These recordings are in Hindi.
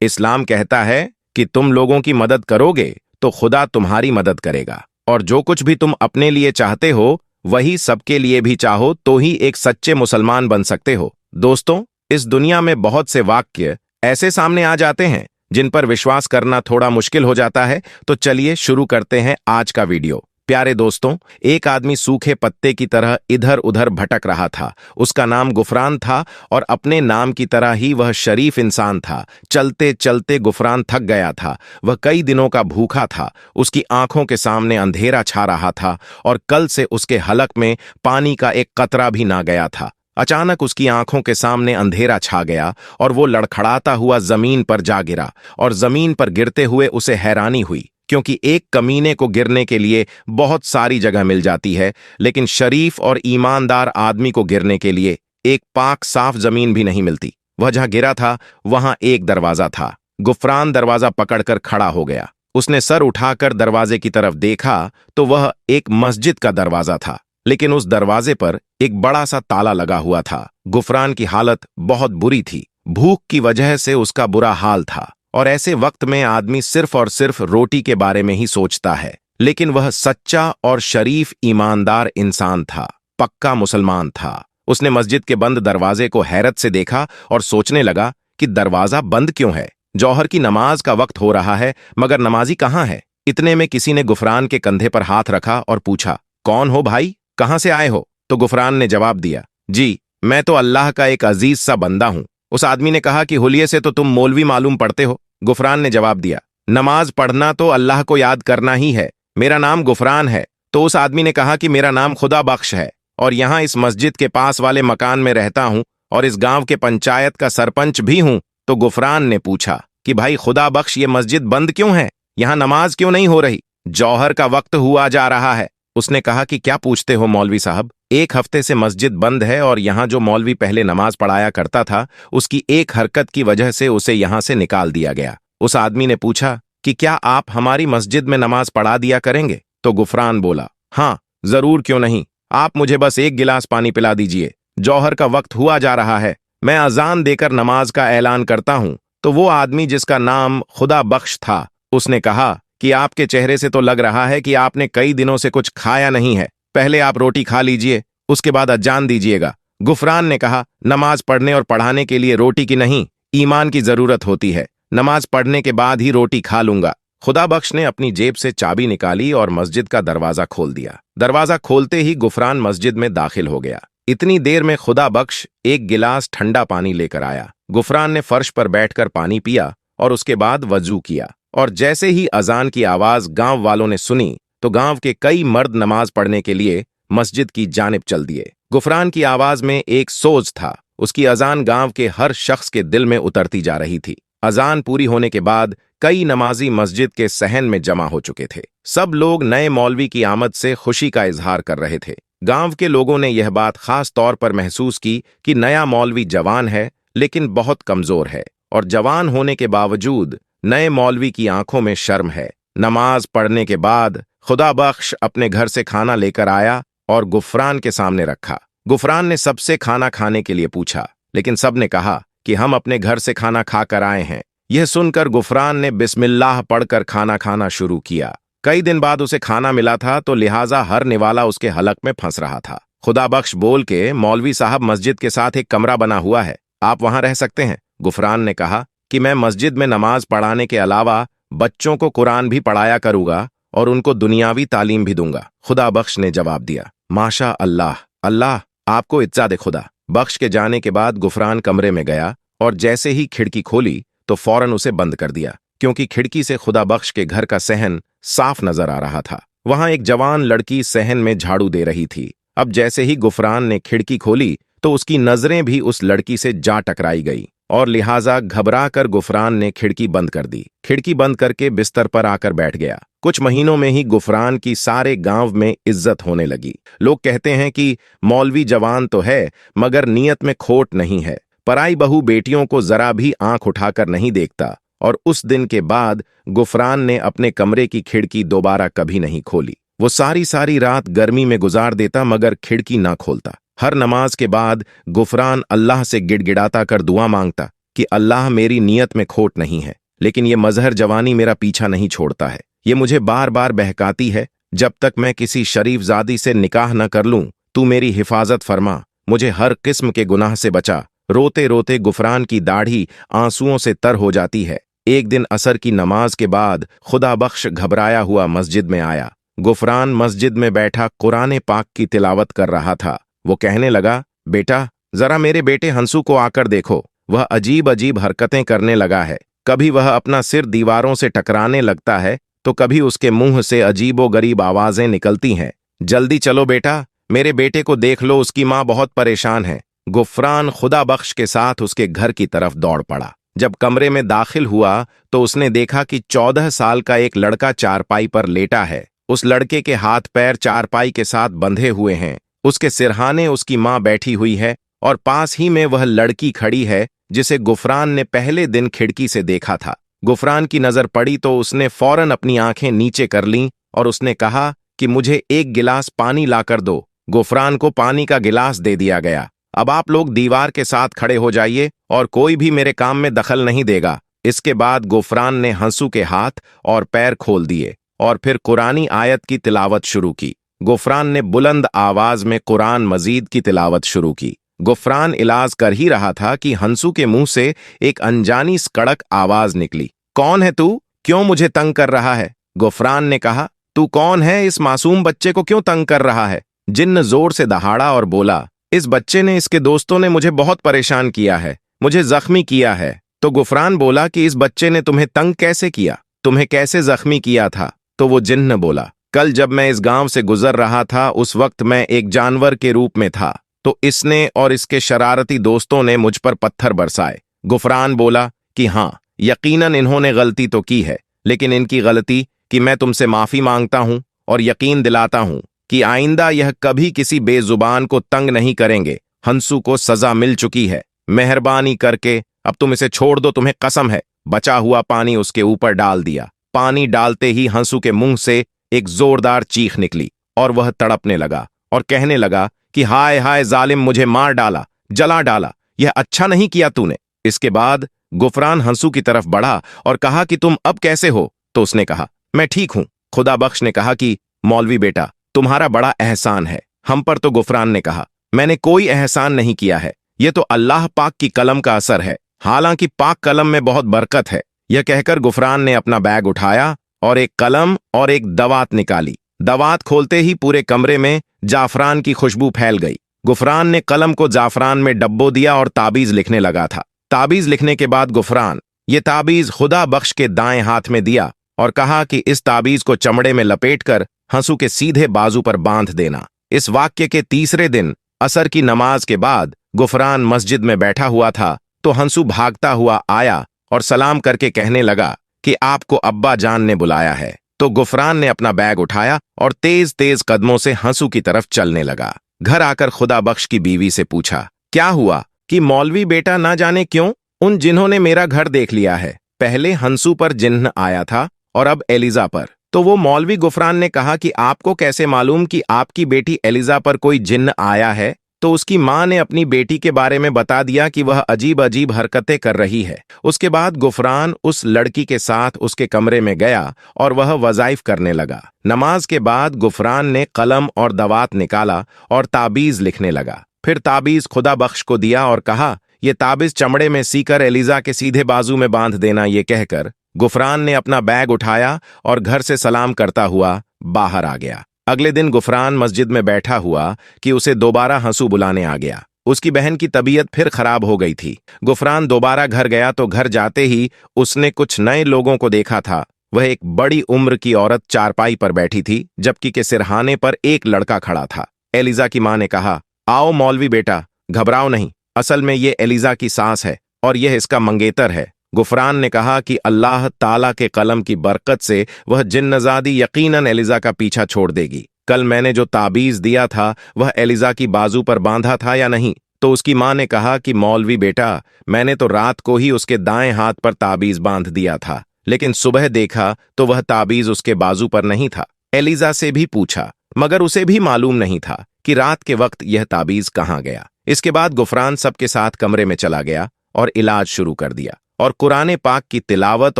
इस्लाम कहता है कि तुम लोगों की मदद करोगे तो खुदा तुम्हारी मदद करेगा, और जो कुछ भी तुम अपने लिए चाहते हो वही सबके लिए भी चाहो तो ही एक सच्चे मुसलमान बन सकते हो। दोस्तों, इस दुनिया में बहुत से वाक्य ऐसे सामने आ जाते हैं जिन पर विश्वास करना थोड़ा मुश्किल हो जाता है। तो चलिए शुरू करते हैं आज का वीडियो। प्यारे दोस्तों, एक आदमी सूखे पत्ते की तरह इधर उधर भटक रहा था। उसका नाम गुफरान था और अपने नाम की तरह ही वह शरीफ इंसान था। चलते चलते गुफरान थक गया था। वह कई दिनों का भूखा था। उसकी आंखों के सामने अंधेरा छा रहा था और कल से उसके हलक में पानी का एक कतरा भी ना गया था। अचानक उसकी आंखों के सामने अंधेरा छा गया और वो लड़खड़ाता हुआ जमीन पर जा गिरा। और जमीन पर गिरते हुए उसे हैरानी हुई, क्योंकि एक कमीने को गिरने के लिए बहुत सारी जगह मिल जाती है, लेकिन शरीफ और ईमानदार आदमी को गिरने के लिए एक पाक साफ जमीन भी नहीं मिलती। वह जहां गिरा था वहां एक दरवाजा था। गुफरान दरवाजा पकड़कर खड़ा हो गया। उसने सर उठाकर दरवाजे की तरफ देखा तो वह एक मस्जिद का दरवाजा था, लेकिन उस दरवाजे पर एक बड़ा सा ताला लगा हुआ था। गुफरान की हालत बहुत बुरी थी। भूख की वजह से उसका बुरा हाल था, और ऐसे वक्त में आदमी सिर्फ और सिर्फ रोटी के बारे में ही सोचता है। लेकिन वह सच्चा और शरीफ ईमानदार इंसान था, पक्का मुसलमान था। उसने मस्जिद के बंद दरवाजे को हैरत से देखा और सोचने लगा कि दरवाजा बंद क्यों है। जौहर की नमाज का वक्त हो रहा है, मगर नमाजी कहाँ है। इतने में किसी ने गुफरान के कंधे पर हाथ रखा और पूछा, कौन हो भाई, कहां से आए हो? तो गुफरान ने जवाब दिया, जी, मैं तो अल्लाह का एक अजीज सा बंदा हूं। उस आदमी ने कहा कि हुलिये से तो तुम मौलवी मालूम पड़ते हो। गुफरान ने जवाब दिया, नमाज पढ़ना तो अल्लाह को याद करना ही है। मेरा नाम गुफरान है। तो उस आदमी ने कहा कि मेरा नाम खुदा बख्श है, और यहां इस मस्जिद के पास वाले मकान में रहता हूं, और इस गांव के पंचायत का सरपंच भी हूं। तो गुफरान ने पूछा कि भाई खुदा बख्श, ये मस्जिद बंद क्यों है? यहां नमाज क्यों नहीं हो रही? जौहर का वक्त हुआ जा रहा है। उसने कहा कि क्या पूछते हो मौलवी साहब, एक हफ्ते से मस्जिद बंद है, और यहां जो मौलवी पहले नमाज पढ़ाया करता था उसकी एक हरकत की वजह से उसे यहां से निकाल दिया गया। उस आदमी ने पूछा कि क्या आप हमारी मस्जिद में नमाज पढ़ा दिया करेंगे? तो गुफरान बोला, हाँ जरूर, क्यों नहीं। आप मुझे बस एक गिलास पानी पिला दीजिए। जौहर का वक्त हुआ जा रहा है, मैं अजान देकर नमाज का ऐलान करता हूं। तो वो आदमी, जिसका नाम खुदा बख्श था, उसने कहा कि आपके चेहरे से तो लग रहा है कि आपने कई दिनों से कुछ खाया नहीं है। पहले आप रोटी खा लीजिए, उसके बाद अजान दीजिएगा। गुफरान ने कहा, नमाज पढ़ने और पढ़ाने के लिए रोटी की नहीं, ईमान की जरूरत होती है। नमाज पढ़ने के बाद ही रोटी खा लूंगा। खुदा बख्श ने अपनी जेब से चाबी निकाली और मस्जिद का दरवाजा खोल दिया। दरवाजा खोलते ही गुफरान मस्जिद में दाखिल हो गया। इतनी देर में खुदा बख्श एक गिलास ठंडा पानी लेकर आया। गुफरान ने फर्श पर बैठकर पानी पिया और उसके बाद वजू किया, और जैसे ही अजान की आवाज गांव वालों ने सुनी तो गांव के कई मर्द नमाज पढ़ने के लिए मस्जिद की जानिब चल दिए। गुफरान की आवाज में एक सोज था। उसकी अजान गांव के हर शख्स के दिल में उतरती जा रही थी। अजान पूरी होने के बाद कई नमाजी मस्जिद के सहन में जमा हो चुके थे। सब लोग नए मौलवी की आमद से खुशी का इजहार कर रहे थे। गांव के लोगों ने यह बात खास तौर पर महसूस की कि नया मौलवी जवान है, लेकिन बहुत कमजोर है, और जवान होने के बावजूद नए मौलवी की आंखों में शर्म है। नमाज पढ़ने के बाद खुदा बख्श अपने घर से खाना लेकर आया और गुफरान के सामने रखा। गुफरान ने सबसे खाना खाने के लिए पूछा, लेकिन सब ने कहा कि हम अपने घर से खाना खाकर आए हैं। यह सुनकर गुफरान ने बिस्मिल्लाह पढ़कर खाना खाना शुरू किया। कई दिन बाद उसे खाना मिला था, तो लिहाजा हर निवाला उसके हलक में फंस रहा था। खुदा बख्श बोल के, मौलवी साहब, मस्जिद के साथ एक कमरा बना हुआ है, आप वहां रह सकते हैं। गुफरान ने कहा कि मैं मस्जिद में नमाज पढ़ाने के अलावा बच्चों को कुरान भी पढ़ाया करूंगा और उनको दुनियावी तालीम भी दूंगा। खुदा बख्श ने जवाब दिया, माशा अल्लाह, अल्लाह आपको इज्जा दे खुदा। बख्श के जाने के बाद गुफरान कमरे में गया और जैसे ही खिड़की खोली तो फौरन उसे बंद कर दिया, क्योंकि खिड़की से खुदा बख्श के घर का सहन साफ नजर आ रहा था। वहां एक जवान लड़की सहन में झाड़ू दे रही थी। अब जैसे ही गुफरान ने खिड़की खोली तो उसकी नजरें भी उस लड़की से जा टकराई गई, और लिहाजा घबरा कर गुफरान ने खिड़की बंद कर दी। खिड़की बंद करके बिस्तर पर आकर बैठ गया। कुछ महीनों में ही गुफरान की सारे गांव में इज्जत होने लगी। लोग कहते हैं कि मौलवी जवान तो है, मगर नीयत में खोट नहीं है। पराई बहू बेटियों को जरा भी आंख उठाकर नहीं देखता, और उस दिन के बाद गुफरान ने अपने कमरे की खिड़की दोबारा कभी नहीं खोली। वो सारी सारी रात गर्मी में गुजार देता, मगर खिड़की ना खोलता। हर नमाज के बाद गुफरान अल्लाह से गिड़गिड़ाता कर दुआ मांगता कि अल्लाह मेरी नीयत में खोट नहीं है, लेकिन ये मजहर जवानी मेरा पीछा नहीं छोड़ता है। ये मुझे बार बार बहकाती है। जब तक मैं किसी शरीफजादी से निकाह न कर लूं, तू मेरी हिफाजत फरमा, मुझे हर किस्म के गुनाह से बचा। रोते रोते गुफरान की दाढ़ी आंसुओं से तर हो जाती है। एक दिन असर की नमाज के बाद खुदा बख्श घबराया हुआ मस्जिद में आया। गुफरान मस्जिद में बैठा कुरान पाक की तिलावत कर रहा था। वो कहने लगा, बेटा, जरा मेरे बेटे हंसू को आकर देखो। वह अजीब अजीब हरकतें करने लगा है। कभी वह अपना सिर दीवारों से टकराने लगता है, तो कभी उसके मुंह से अजीबोगरीब आवाजें निकलती हैं। जल्दी चलो बेटा, मेरे बेटे को देख लो, उसकी माँ बहुत परेशान है। गुफरान खुदा बख्श के साथ उसके घर की तरफ दौड़ पड़ा। जब कमरे में दाखिल हुआ तो उसने देखा कि 14 साल का एक लड़का चारपाई पर लेटा है। उस लड़के के हाथ पैर चारपाई के साथ बंधे हुए हैं। उसके सिरहाने उसकी माँ बैठी हुई है और पास ही में वह लड़की खड़ी है जिसे गुफरान ने पहले दिन खिड़की से देखा था। गुफरान की नजर पड़ी तो उसने फौरन अपनी आंखें नीचे कर लीं और उसने कहा कि मुझे एक गिलास पानी लाकर दो। गुफरान को पानी का गिलास दे दिया गया। अब आप लोग दीवार के साथ खड़े हो जाइए और कोई भी मेरे काम में दखल नहीं देगा। इसके बाद गुफरान ने हंसू के हाथ और पैर खोल दिए और फिर कुरानी आयत की तिलावत शुरू की। गुफरान ने बुलंद आवाज में कुरान मजीद की तिलावत शुरू की। गुफरान इलाज कर ही रहा था कि हंसू के मुंह से एक अनजानी कड़क आवाज निकली। कौन है तू? क्यों मुझे तंग कर रहा है? गुफरान ने कहा, तू कौन है? इस मासूम बच्चे को क्यों तंग कर रहा है? जिन्न जोर से दहाड़ा और बोला, इस बच्चे ने, इसके दोस्तों ने मुझे बहुत परेशान किया है, मुझे जख्मी किया है। तो गुफरान बोला कि इस बच्चे ने तुम्हें तंग कैसे किया? तुम्हें कैसे जख्मी किया था? तो वो जिन्न बोला, कल जब मैं इस गांव से गुजर रहा था, उस वक्त मैं एक जानवर के रूप में था, तो इसने और इसके शरारती दोस्तों ने मुझ पर पत्थर बरसाए। गुफरान बोला कि हाँ, यकीनन इन्होंने गलती तो की है, लेकिन इनकी गलती कि मैं तुमसे माफी मांगता हूं और यकीन दिलाता हूं कि आइंदा यह कभी किसी बेजुबान को तंग नहीं करेंगे। हंसू को सजा मिल चुकी है, मेहरबानी करके अब तुम इसे छोड़ दो, तुम्हें कसम है। बचा हुआ पानी उसके ऊपर डाल दिया। पानी डालते ही हंसू के मुंह से एक जोरदार चीख निकली और वह तड़पने लगा और कहने लगा कि हाय हाय जालिम, मुझे मार डाला, जला डाला, यह अच्छा नहीं किया तूने। इसके बाद गुफरान हंसू की तरफ बढ़ा और कहा कि तुम अब कैसे हो? तो उसने कहा, मैं ठीक हूं। खुदा बख्श ने कहा कि मौलवी बेटा, तुम्हारा बड़ा एहसान है हम पर। तो गुफरान ने कहा, मैंने कोई एहसान नहीं किया है, यह तो अल्लाह पाक की कलम का असर है, हालांकि पाक कलम में बहुत बरकत है। यह कहकर गुफरान ने अपना बैग उठाया और एक कलम और एक दवात निकाली। दवात खोलते ही पूरे कमरे में जाफरान की खुशबू फैल गई। गुफरान ने कलम को जाफरान में डब्बो दिया और ताबीज लिखने लगा था। ताबीज लिखने के बाद गुफरान ये ताबीज खुदा बख्श के दाएं हाथ में दिया और कहा कि इस ताबीज को चमड़े में लपेटकर हंसू के सीधे बाजू पर बांध देना। इस वाक्य के तीसरे दिन असर की नमाज के बाद गुफरान मस्जिद में बैठा हुआ था तो हंसू भागता हुआ आया और सलाम करके कहने लगा कि आपको अब्बा जान ने बुलाया है। तो गुफरान ने अपना बैग उठाया और तेज तेज कदमों से हंसू की तरफ चलने लगा। घर आकर खुदा बख्श की बीवी से पूछा, क्या हुआ? कि मौलवी बेटा ना जाने क्यों उन जिन्होंने मेरा घर देख लिया है। पहले हंसू पर जिन्न आया था और अब एलिजा पर। तो वो मौलवी गुफरान ने कहा कि आपको कैसे मालूम कि आपकी बेटी एलिजा पर कोई जिन्न आया है? तो उसकी मां ने अपनी बेटी के बारे में बता दिया कि वह अजीब अजीब हरकतें कर रही है। उसके बाद गुफरान उस लड़की के साथ उसके कमरे में गया और वह वज़ाइफ करने लगा। नमाज के बाद गुफरान ने कलम और दवात निकाला और ताबीज लिखने लगा। फिर ताबीज खुदा बख्श को दिया और कहा, यह ताबीज चमड़े में सीकर एलिजा के सीधे बाजू में बांध देना। ये कहकर गुफरान ने अपना बैग उठाया और घर से सलाम करता हुआ बाहर आ गया। अगले दिन गुफरान मस्जिद में बैठा हुआ कि उसे दोबारा हंसू बुलाने आ गया। उसकी बहन की तबीयत फिर खराब हो गई थी। गुफरान दोबारा घर गया तो घर जाते ही उसने कुछ नए लोगों को देखा था। वह एक बड़ी उम्र की औरत चारपाई पर बैठी थी, जबकि के सिरहाने पर एक लड़का खड़ा था। एलिजा की मां ने कहा, आओ मौलवी बेटा, घबराओ नहीं, असल में ये एलिजा की सास है और यह इसका मंगेतर है। गुफरान ने कहा कि अल्लाह ताला के कलम की बरकत से वह जिन्नजादी यकीनन एलिजा का पीछा छोड़ देगी। कल मैंने जो ताबीज दिया था वह एलिजा की बाजू पर बांधा था या नहीं? तो उसकी मां ने कहा कि मौलवी बेटा, मैंने तो रात को ही उसके दाएं हाथ पर ताबीज बांध दिया था, लेकिन सुबह देखा तो वह ताबीज उसके बाजू पर नहीं था। एलिजा से भी पूछा, मगर उसे भी मालूम नहीं था कि रात के वक्त यह ताबीज कहाँ गया। इसके बाद गुफरान सबके साथ कमरे में चला गया और इलाज शुरू कर दिया और कुरान पाक की तिलावत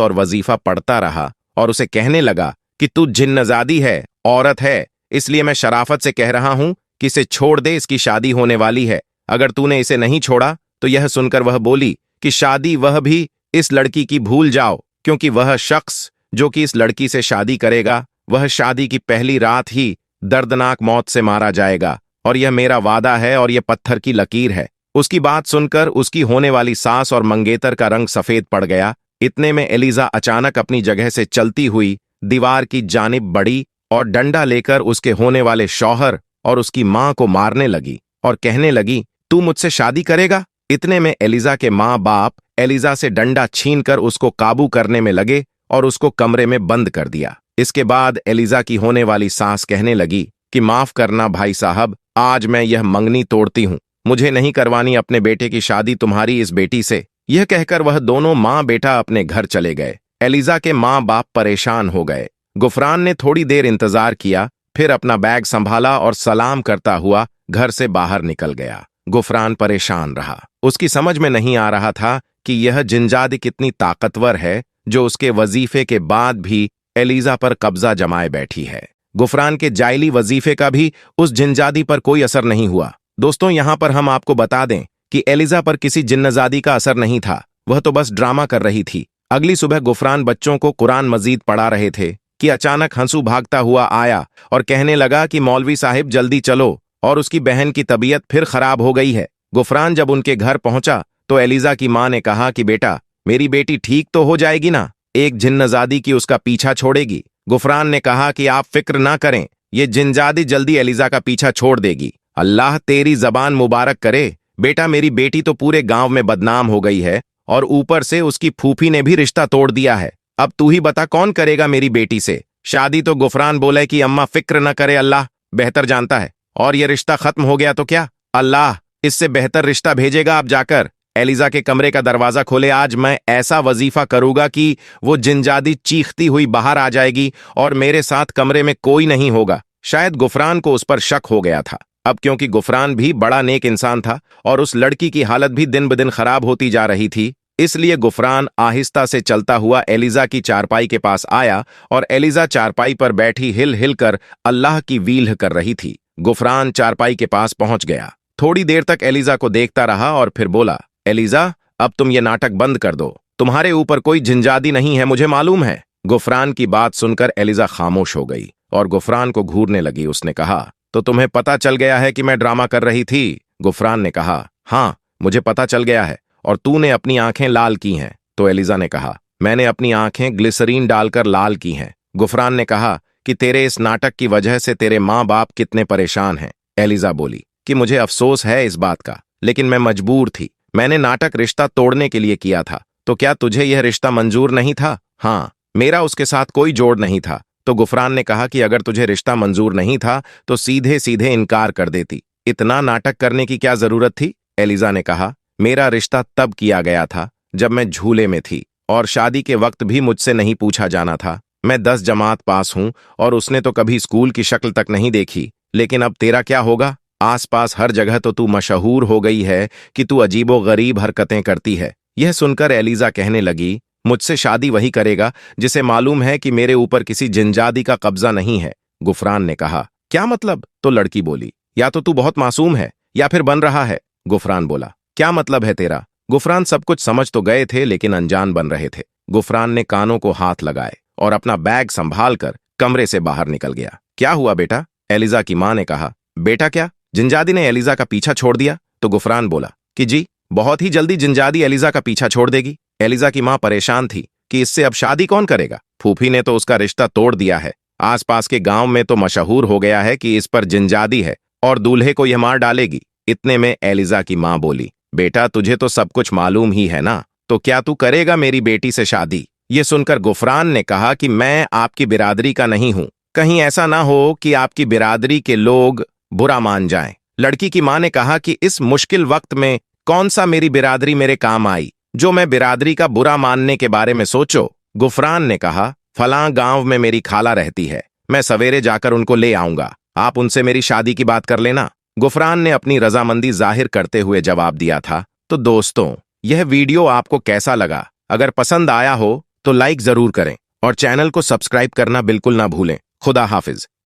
और वजीफा पढ़ता रहा और उसे कहने लगा कि तू जिन्नजादी है, औरत है, इसलिए मैं शराफत से कह रहा हूं कि इसे छोड़ दे, इसकी शादी होने वाली है। अगर तूने इसे नहीं छोड़ा तो यह सुनकर वह बोली कि शादी वह भी इस लड़की की भूल जाओ, क्योंकि वह शख्स जो कि इस लड़की से शादी करेगा वह शादी की पहली रात ही दर्दनाक मौत से मारा जाएगा, और यह मेरा वादा है और यह पत्थर की लकीर है। उसकी बात सुनकर उसकी होने वाली सास और मंगेतर का रंग सफेद पड़ गया। इतने में एलिजा अचानक अपनी जगह से चलती हुई दीवार की जानिब बढ़ी और डंडा लेकर उसके होने वाले शौहर और उसकी मां को मारने लगी और कहने लगी, तू मुझसे शादी करेगा? इतने में एलिजा के माँ बाप एलिजा से डंडा छीनकर उसको काबू करने में लगे और उसको कमरे में बंद कर दिया। इसके बाद एलिजा की होने वाली सास कहने लगी कि माफ करना भाई साहब, आज मैं यह मंगनी तोड़ती हूं, मुझे नहीं करवानी अपने बेटे की शादी तुम्हारी इस बेटी से। यह कहकर वह दोनों माँ बेटा अपने घर चले गए। एलिजा के माँ बाप परेशान हो गए। गुफरान ने थोड़ी देर इंतजार किया, फिर अपना बैग संभाला और सलाम करता हुआ घर से बाहर निकल गया। गुफरान परेशान रहा। उसकी समझ में नहीं आ रहा था कि यह जिनजादी कितनी ताकतवर है जो उसके वजीफे के बाद भी एलिजा पर कब्जा जमाए बैठी है। गुफरान के जायली वजीफे का भी उस जिनजादी पर कोई असर नहीं हुआ। दोस्तों, यहां पर हम आपको बता दें कि एलिजा पर किसी जिन्नजादी का असर नहीं था, वह तो बस ड्रामा कर रही थी। अगली सुबह गुफरान बच्चों को कुरान मजीद पढ़ा रहे थे कि अचानक हंसू भागता हुआ आया और कहने लगा कि मौलवी साहिब जल्दी चलो, और उसकी बहन की तबीयत फिर खराब हो गई है। गुफरान जब उनके घर पहुंचा तो एलिजा की मां ने कहा कि बेटा, मेरी बेटी ठीक तो हो जाएगी ना? एक जिन्नजादी की उसका पीछा छोड़ेगी। गुफरान ने कहा कि आप फिक्र ना करें, ये जिन्नजादी जल्दी एलिजा का पीछा छोड़ देगी। अल्लाह तेरी जबान मुबारक करे बेटा, मेरी बेटी तो पूरे गांव में बदनाम हो गई है और ऊपर से उसकी फूफी ने भी रिश्ता तोड़ दिया है। अब तू ही बता कौन करेगा मेरी बेटी से शादी? तो गुफरान बोले कि अम्मा फिक्र न करे, अल्लाह बेहतर जानता है, और ये रिश्ता खत्म हो गया तो क्या, अल्लाह इससे बेहतर रिश्ता भेजेगा। आप जाकर एलिजा के कमरे का दरवाजा खोले, आज मैं ऐसा वजीफा करूंगा कि वो जिनजादी चीखती हुई बाहर आ जाएगी और मेरे साथ कमरे में कोई नहीं होगा। शायद गुफरान को उस पर शक हो गया था। अब क्योंकि गुफरान भी बड़ा नेक इंसान था और उस लड़की की हालत भी दिन ब दिन खराब होती जा रही थी, इसलिए गुफरान आहिस्ता से चलता हुआ एलिजा की चारपाई के पास आया और एलिजा चारपाई पर बैठी हिल हिल कर अल्लाह की वील्ह कर रही थी। गुफरान चारपाई के पास पहुंच गया। थोड़ी देर तक एलिजा को देखता रहा और फिर बोला, एलिजा अब तुम ये नाटक बंद कर दो, तुम्हारे ऊपर कोई जिनजादी नहीं है, मुझे मालूम है। गुफरान की बात सुनकर एलिजा खामोश हो गई और गुफरान को घूरने लगी। उसने कहा, तो तुम्हें पता चल गया है कि मैं ड्रामा कर रही थी? गुफरान ने कहा, हाँ मुझे पता चल गया है, और तूने अपनी आंखें लाल की हैं? तो एलिजा ने कहा, मैंने अपनी आंखें ग्लिसरीन डालकर लाल की हैं। गुफरान ने कहा कि तेरे इस नाटक की वजह से तेरे माँ बाप कितने परेशान हैं। एलिजा बोली कि मुझे अफसोस है इस बात का, लेकिन मैं मजबूर थी। मैंने नाटक रिश्ता तोड़ने के लिए किया था। तो क्या तुझे यह रिश्ता मंजूर नहीं था? हाँ, मेरा उसके साथ कोई जोड़ नहीं था। तो गुफरान ने कहा कि अगर तुझे रिश्ता मंजूर नहीं था तो सीधे सीधे इनकार कर देती, इतना नाटक करने की क्या जरूरत थी? एलिजा ने कहा, मेरा रिश्ता तब किया गया था जब मैं झूले में थी और शादी के वक्त भी मुझसे नहीं पूछा जाना था। मैं 10 जमात पास हूं और उसने तो कभी स्कूल की शक्ल तक नहीं देखी। लेकिन अब तेरा क्या होगा? आसपास हर जगह तो तू मशहूर हो गई है कि तू अजीबो गरीब हरकतें करती है। यह सुनकर एलिजा कहने लगी, मुझसे शादी वही करेगा जिसे मालूम है कि मेरे ऊपर किसी जिनजादी का कब्जा नहीं है। गुफरान ने कहा, क्या मतलब? तो लड़की बोली, या तो तू बहुत मासूम है या फिर बन रहा है। गुफरान बोला, क्या मतलब है तेरा? गुफरान सब कुछ समझ तो गए थे लेकिन अनजान बन रहे थे। गुफरान ने कानों को हाथ लगाए और अपना बैग संभाल कर कमरे से बाहर निकल गया। क्या हुआ बेटा? एलिजा की मां ने कहा, बेटा क्या जिनजादी ने एलिजा का पीछा छोड़ दिया? तो गुफरान बोला कि जी, बहुत ही जल्दी जिनजादी एलिजा का पीछा छोड़ देगी। एलिजा की मां परेशान थी कि इससे अब शादी कौन करेगा। फूफी ने तो उसका रिश्ता तोड़ दिया है। आसपास के गांव में तो मशहूर हो गया है कि इस पर जिनजादी है और दूल्हे को यह मार डालेगी। इतने में एलिजा की मां बोली, बेटा तुझे तो सब कुछ मालूम ही है ना, तो क्या तू करेगा मेरी बेटी से शादी? ये सुनकर गुफरान ने कहा कि मैं आपकी बिरादरी का नहीं हूं, कहीं ऐसा ना हो कि आपकी बिरादरी के लोग बुरा मान जाएं। लड़की की मां ने कहा कि इस मुश्किल वक्त में कौन सा मेरी बिरादरी मेरे काम आई जो मैं बिरादरी का बुरा मानने के बारे में सोचो। गुफरान ने कहा, फलां गांव में मेरी खाला रहती है, मैं सवेरे जाकर उनको ले आऊंगा, आप उनसे मेरी शादी की बात कर लेना। गुफरान ने अपनी रजामंदी जाहिर करते हुए जवाब दिया था। तो दोस्तों, यह वीडियो आपको कैसा लगा? अगर पसंद आया हो तो लाइक जरूर करें और चैनल को सब्सक्राइब करना बिल्कुल ना भूलें। खुदा हाफिज।